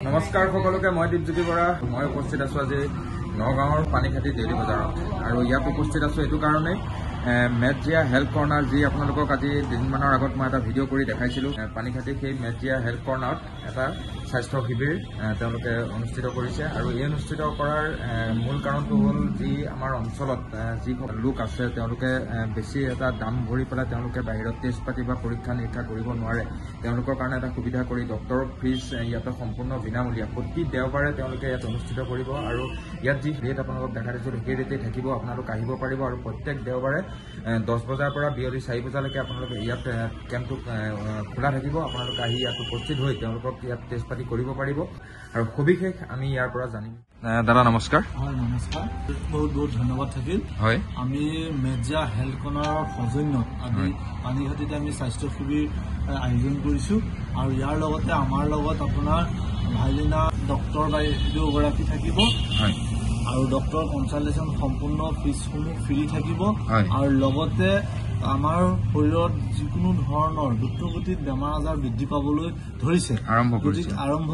নমস্কাৰ সকলোকে মই দীপজ্যোতি বৰা মই উপস্থিত আছো আজি নগাঁৱৰ পানীখাটি ডেইলি বজাৰত আৰু ইয়াত উপস্থিত আছো এইটো কাৰণে মেজিয়া হেল্থ কৰ্নাৰ যি আপোনালোকক আজি দিনমানৰ আগত মই এটা ভিডিঅ' কৰি দেখাইছিলো পানীখাটি সেই মেজিয়া হেল্থ কৰ্নাৰত এটা স্বাস্থ্য শিবিৰ তেওঁলোকে অনুষ্ঠিত কৰিছে আৰু এই অনুষ্ঠিত কৰাৰ মূল কাৰণটো হ'ল যি আমাৰ অঞ্চলত যি লোক আছে তেওঁলোকে বেছি এটা দাম ভৰি পেলাই তেওঁলোকে বাহিৰত টেষ্ট পাতি বা পৰীক্ষা নিৰীক্ষা কৰিব নোৱাৰে তেওঁলোকৰ কাৰণে এটা সুবিধা কৰি ডক্টৰৰ ফিজ ইয়াতে সম্পূৰ্ণ বিনামূলীয়া প্ৰতি দেওবাৰে তেওঁলোকে ইয়াত অনুষ্ঠিত কৰিব আৰু ইয়াত যি ৰেট আপোনালোকক দেখা দিছিলোঁ সেই ৰেটেই থাকিব আপোনালোক আহিব পাৰিব আৰু প্ৰত্যেক দেওবাৰে 10 বজাৰ পৰা বিয়লি 4 বজালৈকে আপোনালোকে ইয়াত কেম্পটো খোলা থাকিব আপোনালোকে আহি ইয়াত উপস্থিত হৈ তেওঁলোকক ইয়াত টেষ্ট পাতি কৰিব পাৰিব আৰু সবিশেষ আমি ইয়াৰ পৰা জানিম দাদা নমস্কাৰ হয় নমস্কাৰ বহুত বহুত ধন্যবাদ থাকিল হয় আমি মেজিয়া হেল্থ কৰ্নাৰৰ সৌজন্যত আজি পানীখাটিতে আমি স্বাস্থ্য শিবিৰ আয়োজন কৰিছোঁ আৰু ইয়াৰ লগতে আমাৰ লগত আপোনাৰ ভাইলিনা ডক্টৰ বাইদেউগৰাকী থাকিব হয় আৰু ডক্টৰ কনচালটেশ্যন সম্পূৰ্ণ ফিজসমূহ ফ্ৰী থাকিব আৰু লগতে আমাৰ শৰীৰত যিকোনো ধৰণৰ দ্ৰুতগতিত বেমাৰ আজাৰ বৃদ্ধি পাবলৈ ধৰিছে আৰম্ভ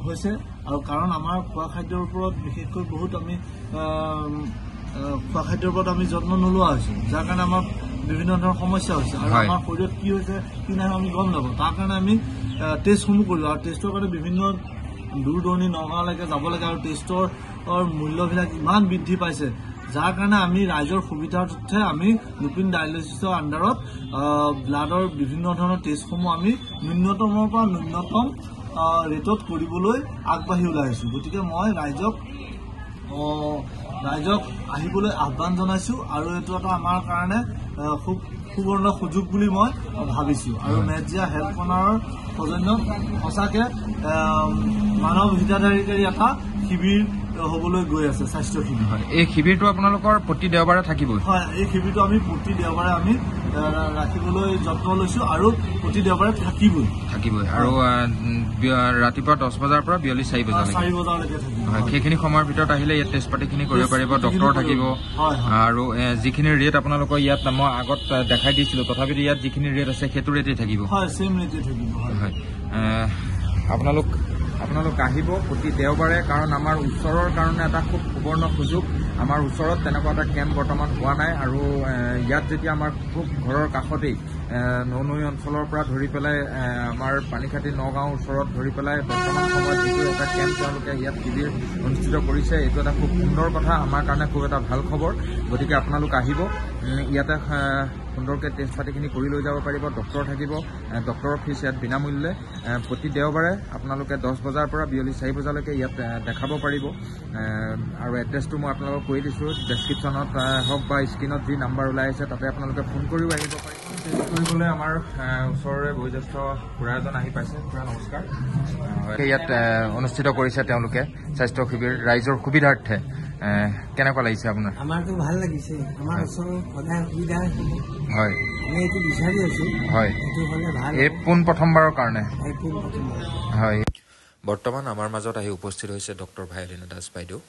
হৈছে আৰু কাৰণ আমাৰ খোৱা খাদ্যৰ ওপৰত বিশেষকৈ বহুত আমি খোৱা খাদ্যৰ ওপৰত আমি যত্ন নোলোৱা হৈছোঁ যাৰ কাৰণে আমাৰ বিভিন্ন ধৰণৰ সমস্যা হৈছে আৰু আমাৰ শৰীৰত কি হৈছে কি নাই আমি গম নাপাওঁ তাৰ কাৰণে আমি টেষ্টসমূহ কৰিলোঁ আৰু টেষ্টৰ কাৰণে বিভিন্ন দূৰ দূৰণি নগাঁৱলৈকে যাব লাগে আৰু টেষ্টৰ মূল্যবিলাক ইমান বৃদ্ধি পাইছে যাৰ কাৰণে আমি ৰাইজৰ সুবিধাৰ্থে আমি লুপিন ডায়েলিচিছৰ আণ্ডাৰত ব্লাডৰ বিভিন্ন ধৰণৰ টেষ্টসমূহ আমি ন্যূনতমৰ পৰা ন্যূনতম ৰেটত কৰিবলৈ আগবাঢ়ি ওলাইছোঁ গতিকে মই ৰাইজক আহিবলৈ আহ্বান জনাইছোঁ আৰু এইটো এটা আমাৰ কাৰণে খুব সুবৰ্ণ সুযোগ বুলি মই ভাবিছোঁ আৰু মেজিয়া হেল্থ কৰ্নাৰৰ সৌজন্যত সঁচাকৈ মানৱ হিতাধিকাৰী এটা শিবিৰ হবলৈ গৈ আছে স্বাস্থ্য শিবিৰ হয় এই শিবিৰটো আপোনালোকৰ প্ৰতি দেওবাৰে থাকিবই হয় এই শিবিৰটো আমি প্ৰতি দেওবাৰে আমি ৰাখিবলৈ যত্ন লৈছোঁ আৰু প্ৰতি দেওবাৰে থাকিবই আৰু ৰাতিপুৱা 10 বজাৰ পৰা বিয়লি 4 বজালৈকে থাকিব হয় সেইখিনি সময়ৰ ভিতৰত আহিলে ইয়াত টেষ্ট পাতিখিনি কৰিব পাৰিব ডক্টৰ থাকিব আৰু যিখিনি ৰেট আপোনালোকৰ ইয়াত মই আগত দেখাই দিছিলোঁ তথাপিতো ইয়াত যিখিনি ৰেট আছে সেইটো ৰেটেই থাকিব হয় সেম ৰেটেই থাকিব হয় আপোনালোক আহিব প্ৰতি দেওবাৰে কাৰণ আমাৰ ওচৰৰ কাৰণে এটা খুব সুবৰ্ণ সুযোগ আমাৰ ওচৰত তেনেকুৱা এটা কেম্প বৰ্তমান হোৱা নাই আৰু ইয়াত যেতিয়া আমাৰ খুব ঘৰৰ কাষতেই নৈ অঞ্চলৰ পৰা ধৰি পেলাই আমাৰ পানীখাটি নগাঁৱৰ ওচৰত ধৰি পেলাই বৰ্তমান সময়ত যিটো এটা কেম্প তেওঁলোকে ইয়াত শিবিৰ অনুষ্ঠিত কৰিছে এইটো এটা খুব সুন্দৰ কথা আমাৰ কাৰণে খুব এটা ভাল খবৰ গতিকে আপোনালোক আহিব ইয়াতে সুন্দৰকৈ টেষ্ট পাতিখিনি কৰি লৈ যাব পাৰিব ডক্টৰ থাকিব ডক্টৰৰ ফিজ ইয়াত বিনামূল্যে প্ৰতি দেওবাৰে আপোনালোকে 10 বজাৰ পৰা বিয়লি 4 বজালৈকে ইয়াত দেখাব পাৰিব আৰু এড্ৰেছটো মই আপোনালোকক কৈ দিছোঁ ডেছক্ৰিপশ্যনত হওক বা স্ক্ৰীণত যি নাম্বাৰ ওলাই আছে তাতে আপোনালোকে ফোন কৰিও আহিব পাৰিব টেষ্ট কৰিবলৈ আমাৰ ওচৰৰে বয়োজ্যেষ্ঠ খুৰা এজন আহি পাইছে খুৰা নমস্কাৰ ইয়াত অনুষ্ঠিত কৰিছে তেওঁলোকে স্বাস্থ্য শিবিৰ ৰাইজৰ সুবিধাৰ্থে কেনেকুৱা লাগিছে আপোনাৰ আমাৰতো ভাল লাগিছে আমাৰ ওচৰত সদায় সুবিধা হয় আমি এইটো বিচাৰি আছো হয় এইটো হ'লে ভাল এই পোন প্ৰথমবাৰৰ কাৰণে হয় বৰ্তমান আমাৰ মাজত আহি উপস্থিত হৈছে ডক্টৰ ভাইলিনা দাস বাইদেউ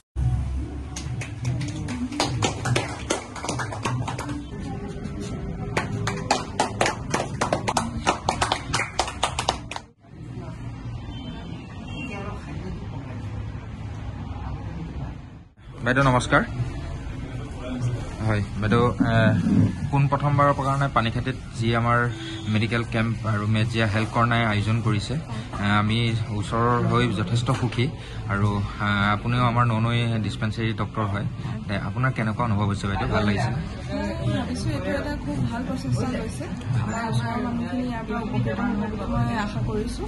বাইদেউ নমস্কাৰ হয় বাইদেউ পোন প্ৰথমবাৰৰ কাৰণে পানীখাটিত যি আমাৰ মেডিকেল কেম্প আৰু মেজিয়া হেল্থ কৰ্নাৰে আয়োজন কৰিছে আমি ওচৰৰ হৈ যথেষ্ট সুখী আৰু আপুনিও আমাৰ নৈ ডিছপেঞ্চাৰী ডক্টৰ হয় আপোনাৰ কেনেকুৱা অনুভৱ হৈছে বাইদেউ ভাল লাগিছে ভাবিছোঁ এইটো এটা খুব ভাল প্ৰচেষ্টা লৈছে আমাৰ ওচৰৰ মানুহখিনি ইয়াৰ পৰা উপকৃত হ'ব বুলি মই আশা কৰিছোঁ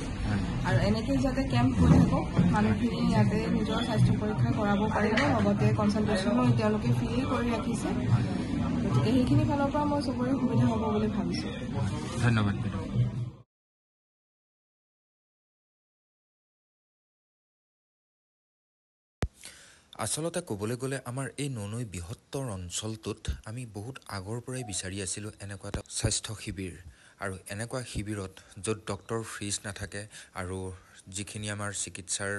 আৰু এনেকৈ যাতে কেম্প হৈ থাকক মানুহখিনি ইয়াতে নিজৰ স্বাস্থ্য পৰীক্ষা কৰাব পাৰিব লগতে কনচালটেশ্যনো তেওঁলোকে ফ্ৰী কৰি ৰাখিছে গতিকে সেইখিনি ফালৰ পৰা মই চবৰে সুবিধা হ'ব বুলি ভাবিছোঁ ধন্যবাদ বাইদেউ আচলতে ক'বলৈ গ'লে আমাৰ এই নৈ বৃহত্তৰ অঞ্চলটোত আমি বহুত আগৰ পৰাই বিচাৰি আছিলোঁ এনেকুৱা এটা স্বাস্থ্য শিবিৰ আৰু এনেকুৱা শিবিৰত য'ত ডক্টৰ ফিজ নাথাকে আৰু যিখিনি আমাৰ চিকিৎসাৰ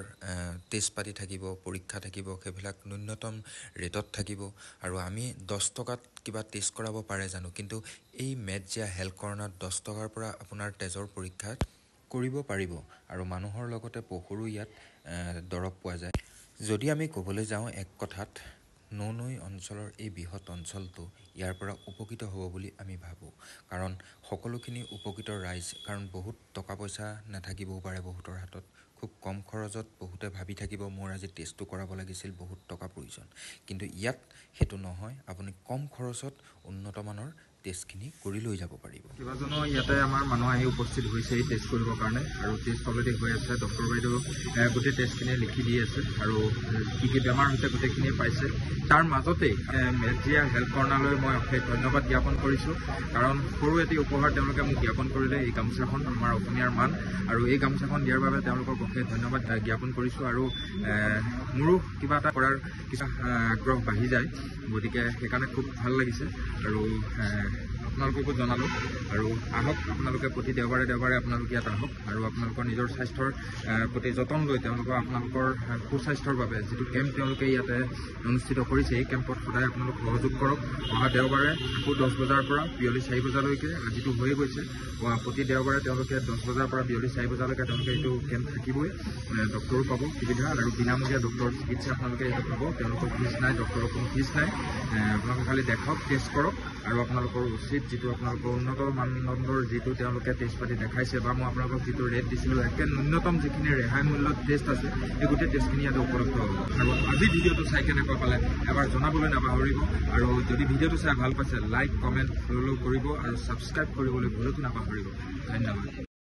টেষ্ট পাতি থাকিব পৰীক্ষা থাকিব সেইবিলাক ন্যূনতম ৰেটত থাকিব আৰু আমি 10 টকাত কিবা টেষ্ট কৰাব পাৰে জানো কিন্তু এই মেজিয়া হেল্থ কৰ্নাৰত 10 টকাৰ পৰা আপোনাৰ তেজৰ পৰীক্ষা কৰিব পাৰিব আৰু মানুহৰ লগতে পশুৰো ইয়াত দৰৱ পোৱা যায়। যদি আমি ক'বলৈ যাওঁ এক কথাত নৈ অঞ্চলৰ এই বৃহৎ অঞ্চলটো ইয়াৰ পৰা উপকৃত হ'ব বুলি আমি ভাবোঁ। কাৰণ সকলোখিনি উপকৃত ৰাইজ, কাৰণ বহুত টকা পইচা নাথাকিবও পাৰে বহুতৰ হাতত, খুব কম খৰচত বহুতে ভাবি থাকিব মোৰ আজি টেষ্টটো কৰাব লাগিছিল, বহুত টকা প্ৰয়োজন। কিন্তু ইয়াত সেইটো নহয়, আপুনি কম খৰচত উন্নতমানৰ টেষ্টখিনি কৰি লৈ যাব পাৰিব। কেইবাজনো ইয়াতে আমাৰ মানুহ আহি উপস্থিত হৈছে এই টেষ্ট কৰিবৰ কাৰণে, আৰু টেষ্ট অলৰেডি হৈ আছে। ডক্টৰ বাইদেউ গোটেই টেষ্টখিনি লিখি দি আছে, আৰু কি কি বেমাৰ হৈছে গোটেইখিনিয়ে পাইছে। তাৰ মাজতে মেজিয়া হেল্থ কৰ্ণাৰলৈ মই অশেষ ধন্যবাদ জ্ঞাপন কৰিছোঁ, কাৰণ সৰু এটি উপহাৰ তেওঁলোকে মোক জ্ঞাপন কৰিলে, এই গামোচাখন আমাৰ অসমীয়াৰ মান, আৰু এই গামোচাখন দিয়াৰ বাবে তেওঁলোকক অশেষ ধন্যবাদ জ্ঞাপন কৰিছোঁ। আৰু মোৰো কিবা এটা কৰাৰ কিছু আগ্ৰহ বাঢ়ি যায়, গতিকে সেইকাৰণে খুব ভাল লাগিছে। আৰু আপোনালোককো জনালোঁ, আৰু আহক আপোনালোকে প্ৰতি দেওবাৰে আপোনালোকে ইয়াত আহক, আৰু আপোনালোকৰ নিজৰ স্বাস্থ্যৰ প্ৰতি যতন লৈ তেওঁলোকৰ আপোনালোকৰ সুস্বাস্থ্যৰ বাবে যিটো কেম্প তেওঁলোকে ইয়াতে অনুষ্ঠিত কৰিছে, এই কেম্পত সদায় আপোনালোক সহযোগ কৰক। অহা দেওবাৰে আকৌ 10 বজাৰ পৰা বিয়লি 4 বজালৈকে, যিটো হৈয়ে গৈছে, প্ৰতি দেওবাৰে তেওঁলোকে 10 বজাৰ পৰা বিয়লি 4 বজালৈকে তেওঁলোকে এইটো কেম্প থাকিবই। ডক্টৰো পাব সুবিধা, আৰু বিনামূলীয়া ডক্টৰৰ চিকিৎসা আপোনালোকে এইটো পাব। তেওঁলোকৰ ফিজ নাই, ডক্টৰৰ কোনো ফিজ নাই। আপোনালোকে খালি দেখাওক, টেষ্ট কৰক, আৰু আপোনালোকৰ উচিত যিটো আপোনালোকৰ উন্নত মানদণ্ডৰ যিটো তেওঁলোকে টেষ্ট পাতি দেখাইছে, বা মই আপোনালোকক যিটো ৰেট দিছিলোঁ, একে ন্যূনতম যিখিনি ৰেহাই মূল্যত টেষ্ট আছে, সেই গোটেই টেষ্টখিনি ইয়াতে উপলব্ধ হ'ব। আৰু আজি ভিডিঅ'টো চাই কেনেকুৱা পালে এবাৰ জনাবলৈ নাপাহৰিব, আৰু যদি ভিডিঅ'টো চাই ভাল পাইছে লাইক, কমেণ্ট, ফ'ল' কৰিব, আৰু ছাবস্ক্ৰাইব কৰিবলৈ ভুলতো নাপাহৰিব। ধন্যবাদ।